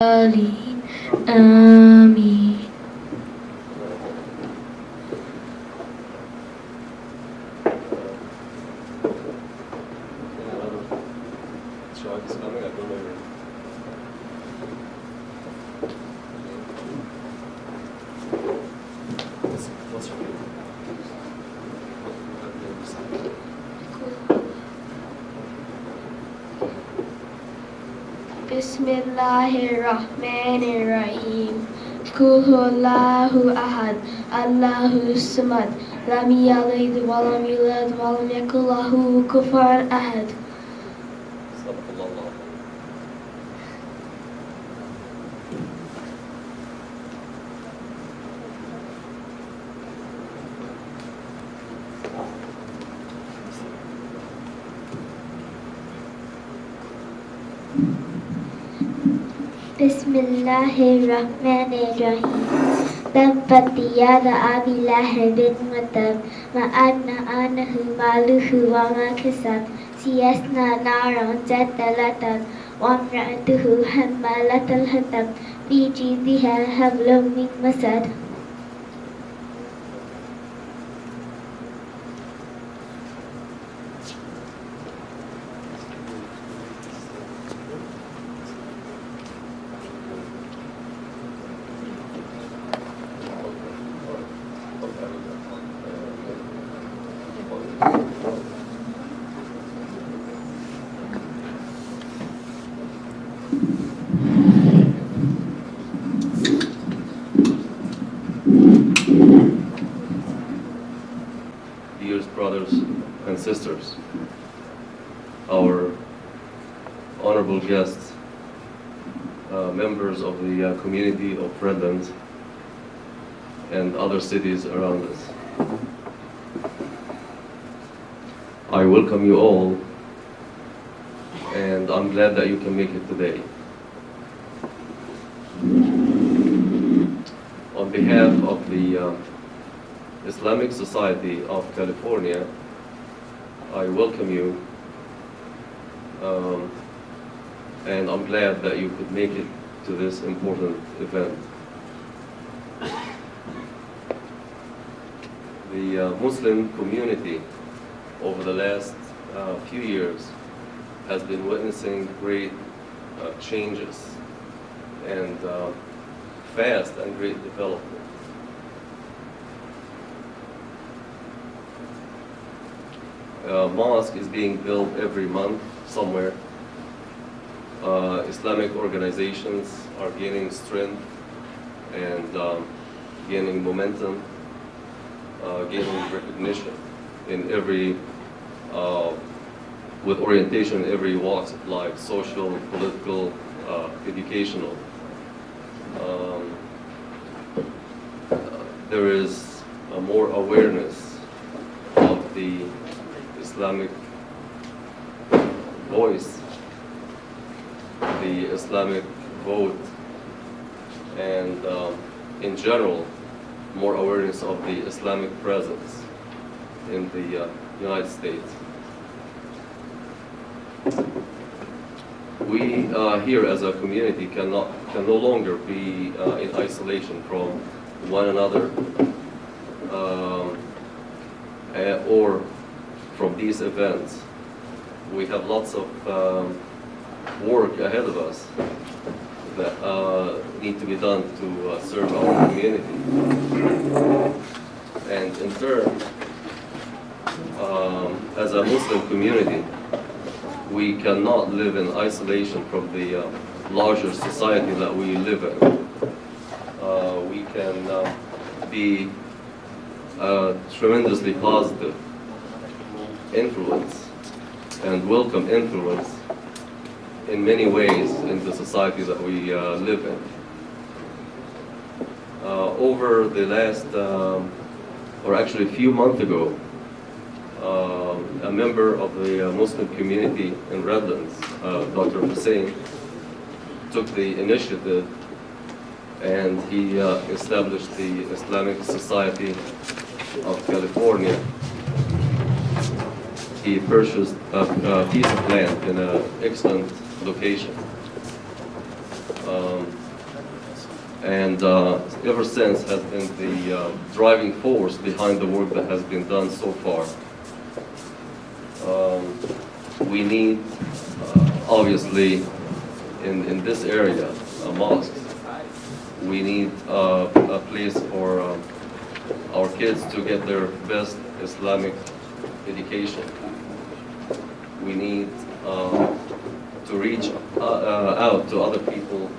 الضالين آمين. Bismillahirrahmanirrahim. Qul huwallahu ahad, Allahus samad, lam yalid wa lam yulad wa lam yakul lahu kufuwan ahad. Bismillahirrahmanirrahim. Tabbat yada abi lahabin wa tab, ma annahu maluhu wa ma kasab, siyasla naran zata lahab, wa imra'atuhu hammalatal hatab, fi jidha hablum min masad. Dear brothers and sisters, our honorable guests, members of the community of Redlands and other cities around us. I welcome you all, and I'm glad that you can make it today. On behalf of the Islamic Society of California, I welcome you, and I'm glad that you could make it to this important event. The Muslim community over the last few years has been witnessing great changes and fast and great development. Mosque is being built every month somewhere. Islamic organizations are gaining strength and gaining momentum, gaining recognition in every, with orientation in every walks of life, social, political, educational. There is more awareness of the Islamic voice, the Islamic vote, and in general, more awareness of the Islamic presence in the United States. We here as a community can no longer be in isolation from one another or from these events. We have lots of work ahead of us that need to be done to serve our community. And in turn, as a Muslim community, we cannot live in isolation from the larger society that we live in. We can be a tremendously positive influence and welcome influence in many ways in the society that we live in. Over the last, or actually a few months ago, a member of the Muslim community in Redlands, Dr. Hussein, took the initiative and he established the Islamic Society of California. He purchased a piece of land in an excellent location. and ever since has been the driving force behind the work that has been done so far. We need, obviously, in this area, mosques. We need a place for our kids to get their best Islamic education. We need to reach out to other people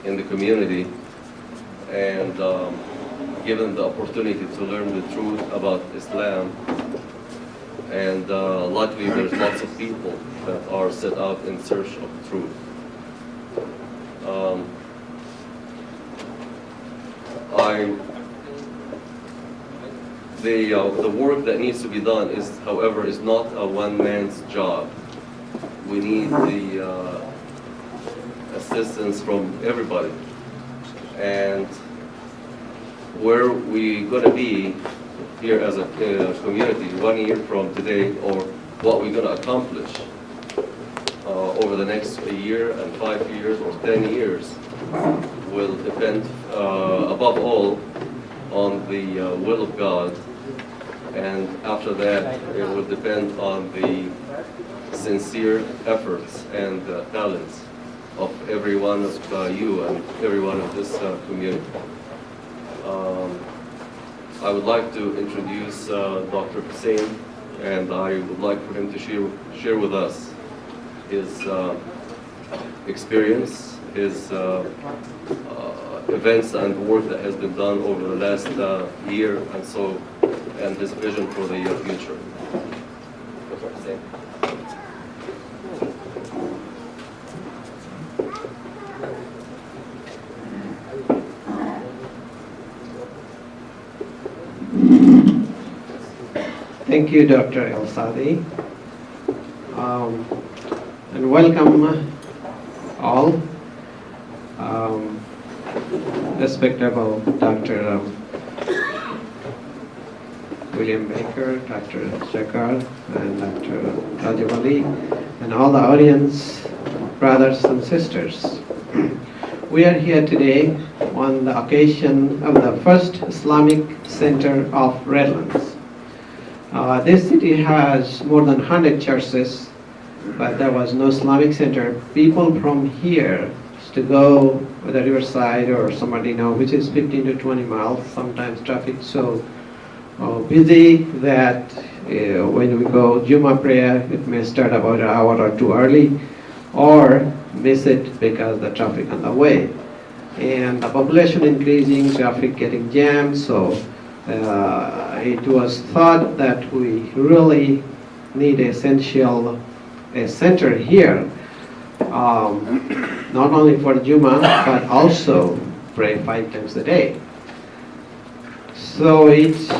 in the community and give them the opportunity to learn the truth about Islam. And luckily there's lots of people that are set out in search of truth. The work that needs to be done is, however, is not a one-man's job. We need the assistance from everybody. And where we're going to be here as a community 1 year from today, or what we're going to accomplish over the next year and 5 years or 10 years, will depend above all on the will of God, and after that it will depend on the sincere efforts and talents of every one of you and every one of this community. I would like to introduce Dr. Hussein, and I would like for him to share with us his experience, his events and work that has been done over the last year and so, and his vision for the future. Dr. Hussein. Thank you, Dr. El Sadi, and welcome all. Respectable Dr. William Baker, Dr. Shekar, and Dr. Rajab Ali, and all the audience, brothers and sisters. We are here today on the occasion of the first Islamic Center of Redlands. This city has more than 100 churches, but there was no Islamic center. People from here used to go to the riverside or somebody which is 15 to 20 miles. Sometimes traffic so busy that when we go Jummah prayer, it may start about an hour or two early, or miss it because the traffic on the way. And the population increasing, traffic getting jammed, so it was thought that we really need a center here, not only for Jummah, but also pray 5 times a day. So it's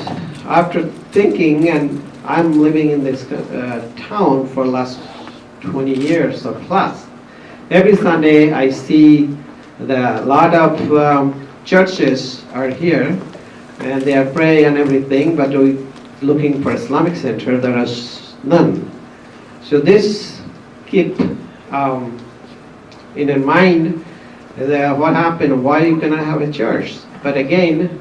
after thinking, and I'm living in this town for the last 20 years or plus. Every Sunday I see a lot of churches are here, and they are praying and everything, but we're looking for Islamic center, there is none. So this keep in mind that what happened, why you cannot have a church? But again,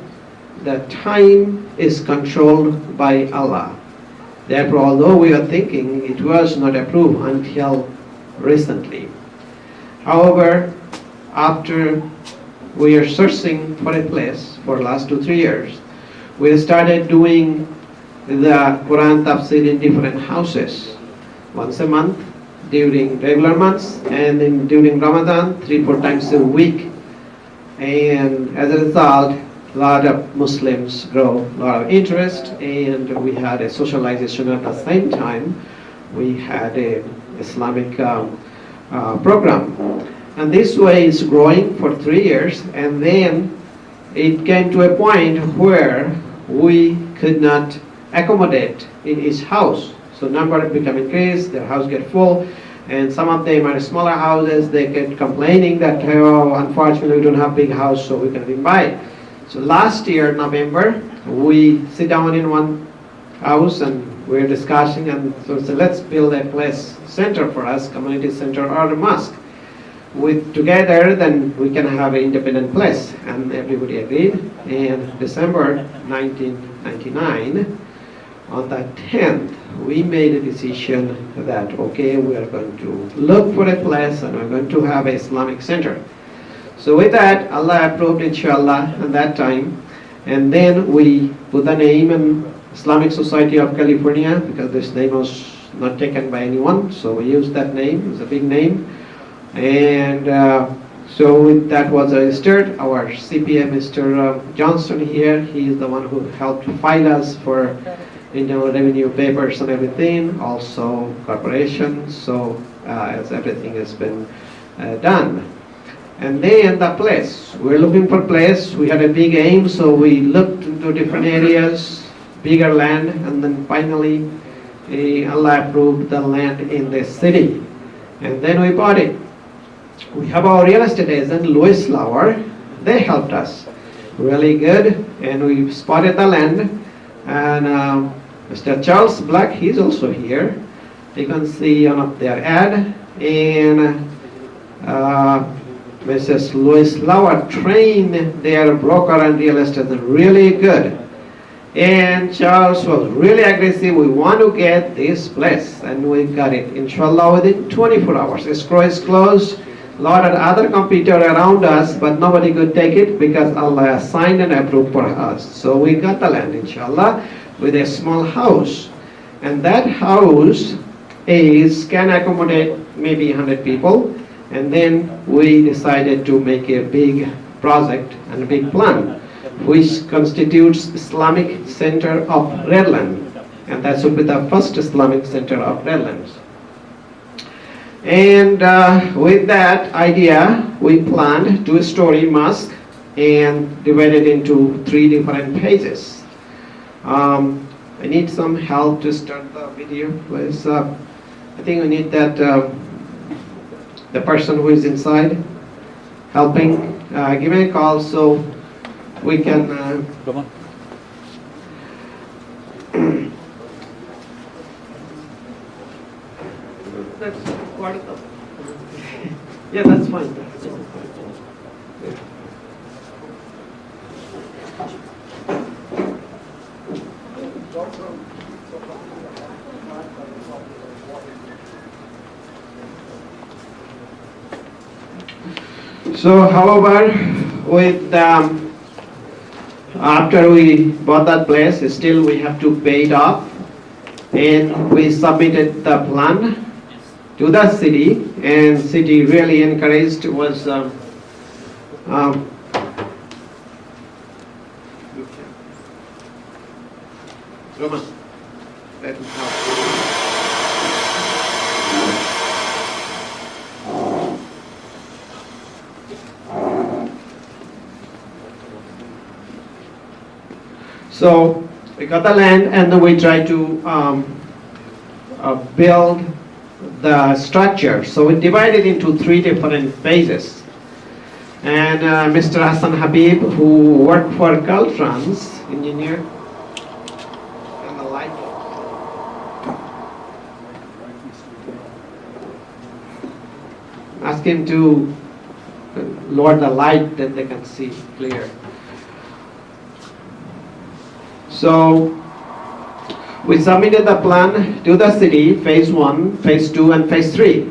the time is controlled by Allah. Therefore, although we are thinking, it was not approved until recently. However, after we are searching for a place for the last 2-3 years, we started doing the Quran tafsir in different houses, once a month during regular months, and then during Ramadan 3-4 times a week. And as a result, a lot of Muslims grow a lot of interest, and we had a socialization at the same time. We had a Islamic program. And this way is growing for 3 years, and then it came to a point where we could not accommodate in each house. So number become increased, their house get full, and some of them are smaller houses. They get complaining that, oh, unfortunately we don't have big house, so we can invite. So last year, November, we sit down in one house and we're discussing, and so let's build a place center for us, community center or a mosque. with together, then we can have an independent place. And everybody agreed. In December 1999, on the 10th, we made a decision that, okay, we are going to look for a place and we're going to have an Islamic center. So with that, Allah approved, inshallah, at that time. And then we put the name in Islamic Society of California, because this name was not taken by anyone. So we used that name. It's a big name. And so that was registered. Our CPA, Mr. Johnson here, he is the one who helped file us for revenue papers and everything, also corporations. So as everything has been done. And then the place, we're looking for place. We had a big aim, so we looked into different areas, bigger land, and then finally Allah approved the land in the city. And then we bought it. We have our real estate agent, Louis Lauer. They helped us really good, and we spotted the land. And Mr. Charles Black, he's also here. You can see one of their ad. And Mrs. Louis Lauer trained their broker and real estate really good. And Charles was really aggressive. We want to get this place, and we got it, inshallah, within 24 hours. Escrow is closed. A lot of other competitor around us, but nobody could take it because Allah signed and approved for us. So we got the land, inshallah, with a small house. And that house can accommodate maybe 100 people. And then we decided to make a big project and a big plan, which constitutes Islamic Center of Redland. And that should be the first Islamic Center of Redlands. And with that idea, we planned two-story mosque and divided into 3 different phases. I need some help to start the video, please. I think we need that the person who is inside helping. Give me a call so we can. Come on. That's part of the. Yeah, that's fine. So, however, with after we bought that place, still we have to pay it off, and we submitted the plan to the city, and city really encouraged was Roman, let me help. So we got the land, and then we tried to build the structure. So we divided into 3 different phases. And Mr. Hassan Habib, who worked for Caltrans, engineer, and the light. Ask him to lower the light, then they can see clear. So we submitted the plan to the city, phase 1, phase 2, and phase 3.